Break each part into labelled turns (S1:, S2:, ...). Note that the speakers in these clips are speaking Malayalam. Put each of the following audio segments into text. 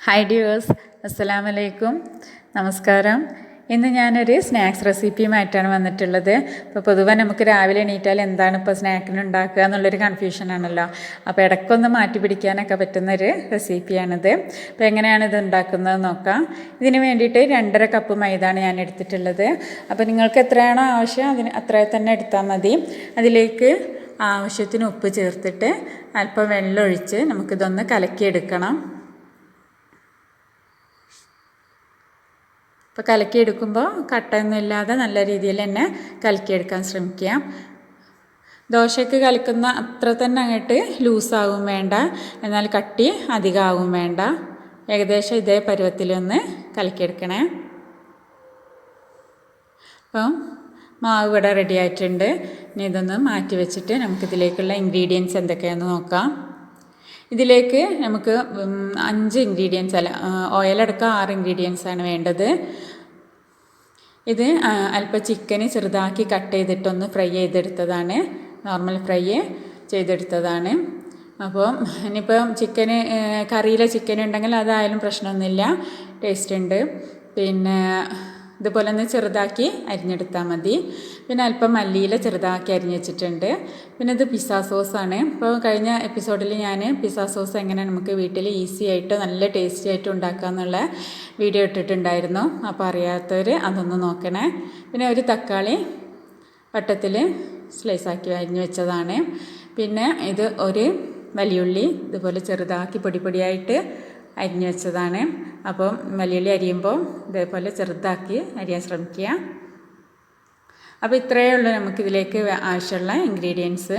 S1: ഹായ് ഡിയേഴ്സ്, അസ്സലാമു അലൈക്കും, നമസ്കാരം. ഇന്ന് ഞാനൊരു സ്നാക്സ് റെസിപ്പിയുമായിട്ടാണ് വന്നിട്ടുള്ളത്. ഇപ്പോൾ പൊതുവെ നമുക്ക് രാവിലെ എണീറ്റാൽ എന്താണ് ഇപ്പോൾ സ്നാക്കിന് ഉണ്ടാക്കുക എന്നുള്ളൊരു കൺഫ്യൂഷനാണല്ലോ. അപ്പോൾ ഇടയ്ക്കൊന്ന് മാറ്റി പിടിക്കാനൊക്കെ പറ്റുന്നൊരു റെസിപ്പിയാണിത്. അപ്പോൾ എങ്ങനെയാണ് ഇത് ഉണ്ടാക്കുന്നത് നോക്കാം. ഇതിന് വേണ്ടിയിട്ട് 2.5 കപ്പ് മൈദയാണ് ഞാൻ എടുത്തിട്ടുള്ളത്. അപ്പോൾ നിങ്ങൾക്ക് എത്രയാണോ ആവശ്യം അതിന് അത്ര തന്നെ എടുത്താൽ മതി. അതിലേക്ക് ആവശ്യത്തിന് ഉപ്പ് ചേർത്തിട്ട് അല്പം വെള്ളം ഒഴിച്ച് നമുക്കിതൊന്ന് കലക്കിയെടുക്കണം. അപ്പോൾ കലക്കിയെടുക്കുമ്പോൾ കട്ടയൊന്നും ഇല്ലാതെ നല്ല രീതിയിൽ തന്നെ കലക്കിയെടുക്കാൻ ശ്രമിക്കുക. ദോശയ്ക്ക് കലക്കുന്ന അത്ര തന്നെ അങ്ങോട്ട് ലൂസാവും വേണ്ട, എന്നാൽ കട്ടി അധികമാവും വേണ്ട. ഏകദേശം ഇതേ പരുവത്തിലൊന്ന് കലക്കിയെടുക്കണേ. അപ്പം മാവ് ഇവിടെ റെഡി ആയിട്ടുണ്ട്. ഇനി ഇതൊന്ന് മാറ്റി വെച്ചിട്ട് നമുക്കിതിലേക്കുള്ള ഇൻഗ്രീഡിയൻസ് എന്തൊക്കെയാണെന്ന് നോക്കാം. ഇതിലേക്ക് നമുക്ക് 5 ഇൻഗ്രീഡിയൻസ് അല്ല, ഓയിലടക്കം 6 ഇൻഗ്രീഡിയൻസാണ് വേണ്ടത്. ഇത് അല്പം ചിക്കന് ചെറുതാക്കി കട്ട് ചെയ്തിട്ടൊന്ന് ഫ്രൈ ചെയ്തെടുത്തതാണ്, നോർമൽ ഫ്രൈ ചെയ്തെടുത്തതാണ്. അപ്പോൾ ഇനിയിപ്പം ചിക്കന് കറിയിലെ ചിക്കൻ ഉണ്ടെങ്കിൽ അതായാലും പ്രശ്നമൊന്നുമില്ല, ടേസ്റ്റ് ഉണ്ട്. പിന്നെ ഇതുപോലെ ഒന്ന് ചെറുതാക്കി അരിഞ്ഞെടുത്താൽ മതി. പിന്നെ അല്പം മല്ലിയില ചെറുതാക്കി അരിഞ്ഞ് വെച്ചിട്ടുണ്ട്. പിന്നെ ഇത് പിസ്സ സോസാണ്. ഇപ്പോൾ കഴിഞ്ഞ എപ്പിസോഡിൽ ഞാൻ പിസ്സ സോസ് എങ്ങനെ നമുക്ക് വീട്ടിൽ ഈസി ആയിട്ട് നല്ല ടേസ്റ്റി ആയിട്ട് ഉണ്ടാക്കുക എന്നുള്ള വീഡിയോ ഇട്ടിട്ടുണ്ടായിരുന്നു. അപ്പോൾ അറിയാത്തവർ അതൊന്ന് നോക്കണേ. പിന്നെ ഒരു തക്കാളി വട്ടത്തിൽ സ്ലൈസാക്കി അരിഞ്ഞ് വെച്ചതാണ്. പിന്നെ ഇത് ഒരു വലിയുള്ളി ഇതുപോലെ ചെറുതാക്കി പൊടിയായിട്ട് അരിഞ്ഞ് വെച്ചതാണ്. അപ്പം വലിയുള്ളി അരിയുമ്പോൾ ഇതേപോലെ ചെറുതാക്കി അരിയാൻ ശ്രമിക്കുക. അപ്പോൾ ഇത്രയേ ഉള്ളൂ നമുക്കിതിലേക്ക് ആവശ്യമുള്ള ഇൻഗ്രീഡിയൻസ്.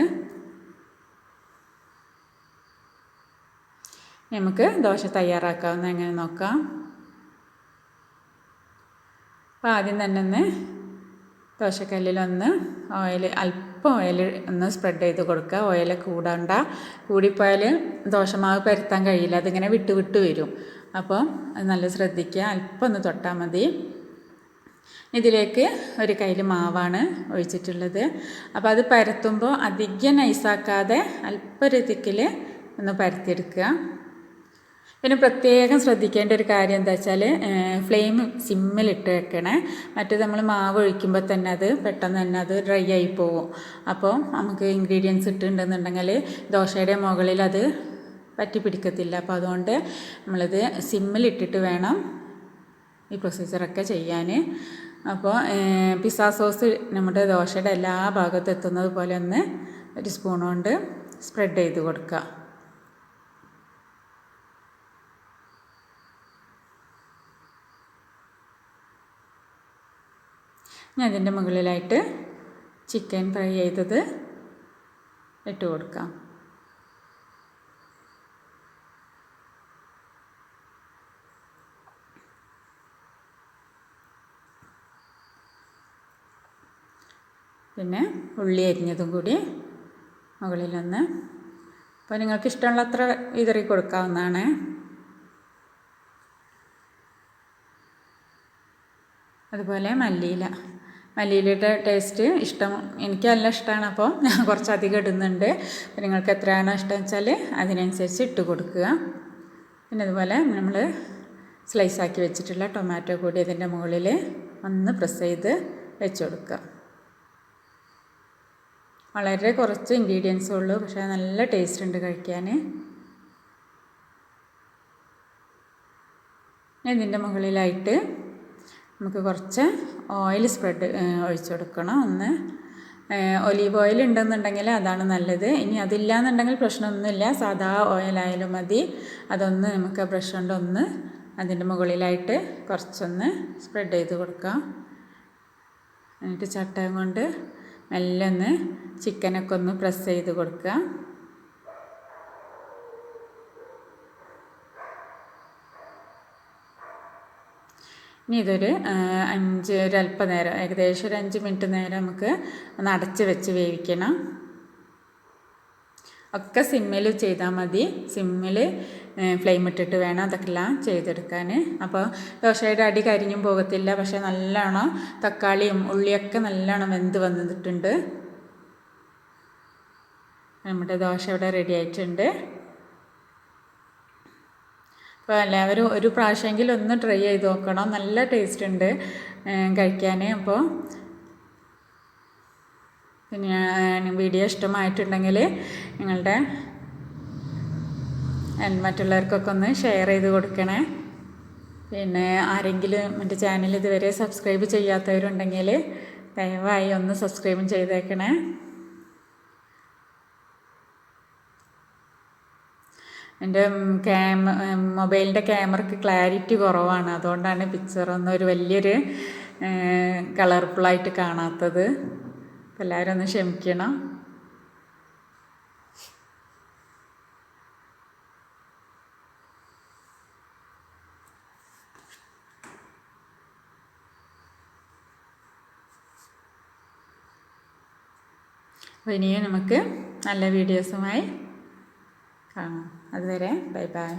S1: നമുക്ക് ദോശ തയ്യാറാക്കാവുന്ന എങ്ങനെ നോക്കാം. അപ്പോൾ ആദ്യം തന്നെ ഒന്ന് ദോശക്കല്ലിലൊന്ന് അല്പം ഓയിൽ ഒന്ന് സ്പ്രെഡ് ചെയ്ത് കൊടുക്കുക. ഓയിൽ കൂടണ്ട, കൂടിപ്പോയാൽ ദോശമാവ് പരത്താൻ കഴിയില്ല, അതിങ്ങനെ വിട്ട് വരും. അപ്പോൾ അത് നല്ല ശ്രദ്ധിക്കുക, അല്പം ഒന്ന് തൊട്ടാൽ മതി. ഇതിലേക്ക് ഒരു കയ്യിൽ മാവാണ് ഒഴിച്ചിട്ടുള്ളത്. അപ്പോൾ അത് പരത്തുമ്പോൾ അധികം നൈസാക്കാതെ അല്പം ഒരു തിക്കിൽ ഒന്ന് പരത്തിയെടുക്കുക. പിന്നെ പ്രത്യേകം ശ്രദ്ധിക്കേണ്ട ഒരു കാര്യം എന്താ വെച്ചാൽ ഫ്ലെയിം സിമ്മിലിട്ട് വെക്കണേ. മറ്റേത് നമ്മൾ മാവ് ഒഴിക്കുമ്പോൾ തന്നെ അത് പെട്ടെന്ന് തന്നെ അത് ഡ്രൈ ആയി പോകും. അപ്പോൾ നമുക്ക് ഇൻഗ്രീഡിയൻസ് ഇട്ടിട്ടുണ്ടെന്നുണ്ടെങ്കിൽ ദോശയുടെ മുകളിൽ അത് പറ്റി പിടിക്കത്തില്ല. അപ്പോൾ അതുകൊണ്ട് നമ്മളിത് സിമ്മിലിട്ടിട്ട് വേണം ഈ പ്രൊസീജിയറൊക്കെ ചെയ്യാൻ. അപ്പോൾ പിസ്സ സോസ് നമ്മുടെ ദോശയുടെ എല്ലാ ഭാഗത്തും എത്തുന്നത് പോലെ ഒന്ന് ഒരു സ്പൂൺ കൊണ്ട് സ്പ്രെഡ് ചെയ്ത് കൊടുക്കുക. ഇനി അതിൻ്റെ മുകളിലായിട്ട് ചിക്കൻ ഫ്രൈ ചെയ്തത് ഇട്ട് കൊടുക്കാം. പിന്നെ ഉള്ളി അരിഞ്ഞതും കൂടി മുകളിലൊന്ന്, അപ്പോൾ നിങ്ങൾക്ക് ഇഷ്ടമുള്ള അത്ര വിതറി കൊടുക്കാവുന്നതാണ്. അതുപോലെ മല്ലിയിലയുടെ ടേസ്റ്റ് ഇഷ്ടം, എനിക്ക് നല്ല ഇഷ്ടമാണ്. അപ്പോൾ ഞാൻ കുറച്ചധികം ഇടുന്നുണ്ട്. അപ്പോൾ നിങ്ങൾക്ക് എത്രയാണോ ഇഷ്ടം വെച്ചാൽ അതിനനുസരിച്ച് ഇട്ട് കൊടുക്കുക. പിന്നെ അതുപോലെ നമ്മൾ സ്ലൈസാക്കി വെച്ചിട്ടുള്ള ടൊമാറ്റോ കൂടി അതിൻ്റെ മുകളിൽ ഒന്ന് പ്രസ് ചെയ്ത് വെച്ച് കൊടുക്കുക. വളരെ കുറച്ച് ഇൻഗ്രീഡിയൻസേ ഉള്ളൂ, പക്ഷേ നല്ല ടേസ്റ്റ് ഉണ്ട് കഴിക്കാൻ. ഇതിൻ്റെ മുകളിലായിട്ട് നമുക്ക് കുറച്ച് ഓയിൽ ഒഴിച്ചു കൊടുക്കണം. ഒന്ന് ഒലീവ് ഓയിൽ ഉണ്ടെന്നുണ്ടെങ്കിൽ അതാണ് നല്ലത്. ഇനി അതില്ല എന്നുണ്ടെങ്കിൽ പ്രശ്നമൊന്നുമില്ല, സാധാ ഓയിലായാലും മതി. അതൊന്ന് നമുക്ക് ബ്രഷ് കൊണ്ട് ഒന്ന് അതിൻ്റെ മുകളിലായിട്ട് കുറച്ചൊന്ന് സ്പ്രെഡ് ചെയ്ത് കൊടുക്കാം. എന്നിട്ട് ചട്ടകം കൊണ്ട് മെല്ലെ ഒന്ന് ചിക്കനൊക്കെ ഒന്ന് പ്രസ് ചെയ്ത് കൊടുക്കുക. ഇനി ഇതൊരു ഒരല്പ നേരം, ഏകദേശം ഒരു 5 മിനിറ്റ് നേരം നമുക്ക് ഒന്ന് അടച്ച് വെച്ച് വേവിക്കണം. ഒക്കെ സിമ്മിൽ ചെയ്താൽ മതി. സിമ്മിൽ ഫ്ലെയിം ഇട്ടിട്ട് വേണം അതൊക്കെല്ലാം ചെയ്തെടുക്കാൻ. അപ്പോൾ ദോശയുടെ അടി കരിഞ്ഞും പോകത്തില്ല. പക്ഷേ നല്ലോണം തക്കാളിയും ഉള്ളിയൊക്കെ നല്ലോണം വെന്ത് വന്നിട്ടുണ്ട്. നമ്മുടെ ദോശ ഇവിടെ റെഡി ആയിട്ടുണ്ട്. അപ്പോൾ എല്ലാവരും ഒരു പ്രാവശ്യമെങ്കിലും ഒന്ന് ട്രൈ ചെയ്ത് നോക്കണം. നല്ല ടേസ്റ്റ് ഉണ്ട് കഴിക്കാൻ. അപ്പോൾ പിന്നെ വീഡിയോ ഇഷ്ടമായിട്ടുണ്ടെങ്കിൽ നിങ്ങളുടെ മറ്റുള്ളവർക്കൊക്കെ ഒന്ന് ഷെയർ ചെയ്ത് കൊടുക്കണേ. പിന്നെ ആരെങ്കിലും എൻ്റെ ചാനൽ ഇതുവരെ സബ്സ്ക്രൈബ് ചെയ്യാത്തവരുണ്ടെങ്കിൽ ദയവായി ഒന്ന് സബ്സ്ക്രൈബും ചെയ്തേക്കണേ. എൻ്റെ മൊബൈലിൻ്റെ ക്യാമറയ്ക്ക് ക്ലാരിറ്റി കുറവാണ്. അതുകൊണ്ടാണ് പിക്ചറൊന്നും ഒരു വലിയൊരു കളർഫുള്ളായിട്ട് കാണാത്തത്. അപ്പോൾ എല്ലാവരും ഒന്ന് ക്ഷമിക്കണം. അപ്പോൾ ഇനിയും നമുക്ക് നല്ല വീഡിയോസുമായി കാണാം. അതുവരെ ബൈ ബൈ.